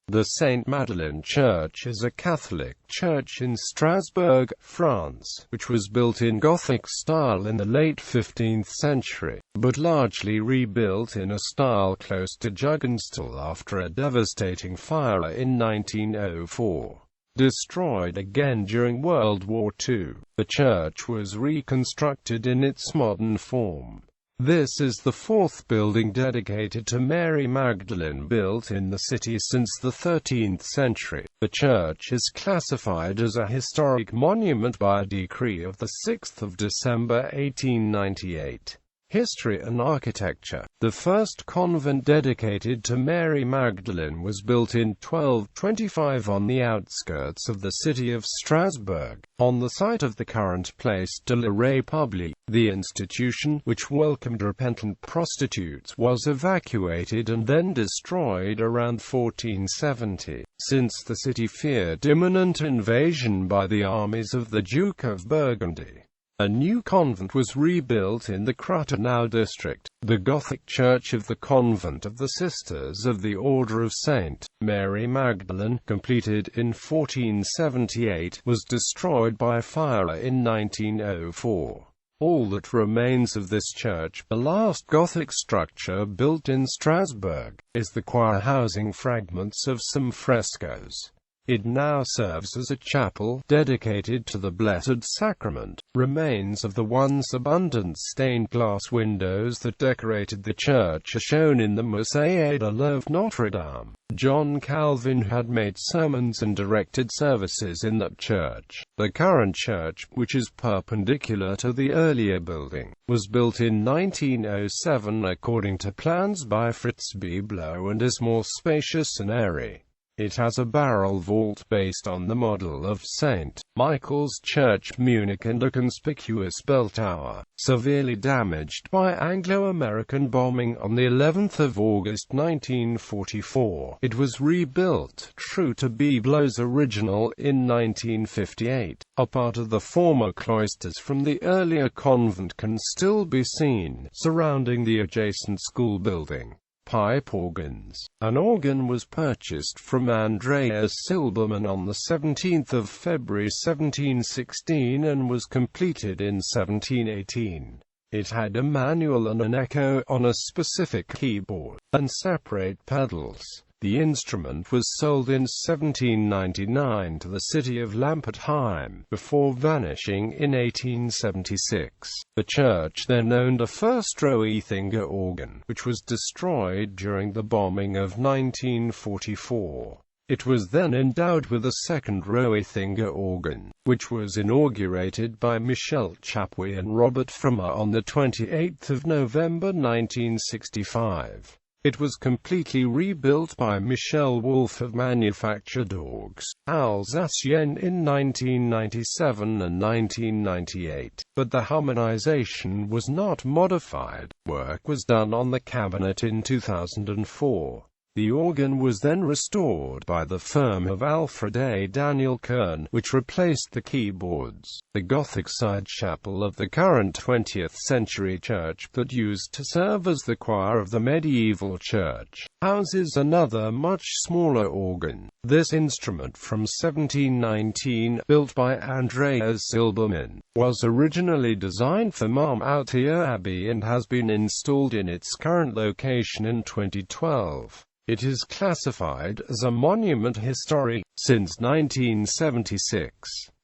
The Sainte-Madeleine Church is a Catholic church in Strasbourg, France, which was built in Gothic style in the late 15th century, but largely rebuilt in a style close to Jugendstil after a devastating fire in 1904. Destroyed again during World War II, the church was reconstructed in its modern form. This is the fourth building dedicated to Mary Magdalene built in the city since the 13th century. The church is classified as a historic monument by a decree of 6 December 1898. History and architecture. The first convent dedicated to Mary Magdalene was built in 1225 on the outskirts of the city of Strasbourg, on the site of the current place de la République. The institution, which welcomed repentant prostitutes, was evacuated and then destroyed around 1470, since the city feared imminent invasion by the armies of the Duke of Burgundy. A new convent was rebuilt in the Crottenau district. The Gothic church of the Convent of the Sisters of the Order of St. Mary Magdalene, completed in 1478, was destroyed by fire in 1904. All that remains of this church, the last Gothic structure built in Strasbourg, is the choir housing fragments of some frescoes. It now serves as a chapel, dedicated to the Blessed Sacrament. Remains of the once abundant stained glass windows that decorated the church are shown in the Musée de l'Œuvre Notre Dame. John Calvin had made sermons and directed services in that church. The current church, which is perpendicular to the earlier building, was built in 1907 according to plans by Fritz Biblo and is more spacious and airy. It has a barrel vault based on the model of St. Michael's Church, Munich, and a conspicuous bell tower, severely damaged by Anglo-American bombing on the 11th of August 1944. It was rebuilt, true to Biblo's original, in 1958. A part of the former cloisters from the earlier convent can still be seen, surrounding the adjacent school building. Pipe organs. An organ was purchased from Andreas Silbermann on 17 February 1716 and was completed in 1718. It had a manual and an echo on a specific keyboard, and separate pedals. The instrument was sold in 1799 to the city of Lampertheim, before vanishing in 1876. The church then owned a first Roethinger organ, which was destroyed during the bombing of 1944. It was then endowed with a second Roethinger organ, which was inaugurated by Michel Chapuis and Robert Frommer on 28 November 1965. It was completely rebuilt by Michel Wolff of Manufactured Orgs, Alsacien in 1997 and 1998, but the harmonization was not modified. Work was done on the cabinet in 2004. The organ was then restored by the firm of Alfred A. Daniel Kern, which replaced the keyboards. The Gothic side chapel of the current 20th century church, that used to serve as the choir of the medieval church, houses another much smaller organ. This instrument from 1719, built by Andreas Silbermann, was originally designed for Marmoutier Abbey and has been installed in its current location in 2012. It is classified as a monument historique since 1976.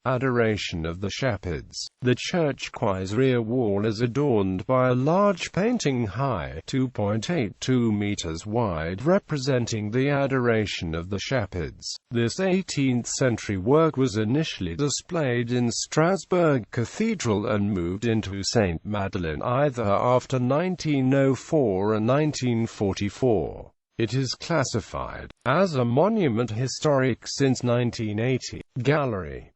Adoration of the Shepherds. The church choir's rear wall is adorned by a large painting high, 2.82 meters wide, representing the Adoration of the Shepherds. This 18th century work was initially displayed in Strasbourg Cathedral and moved into Sainte-Madeleine either after 1904 and 1944. It is classified as a monument historique since 1980. Gallery.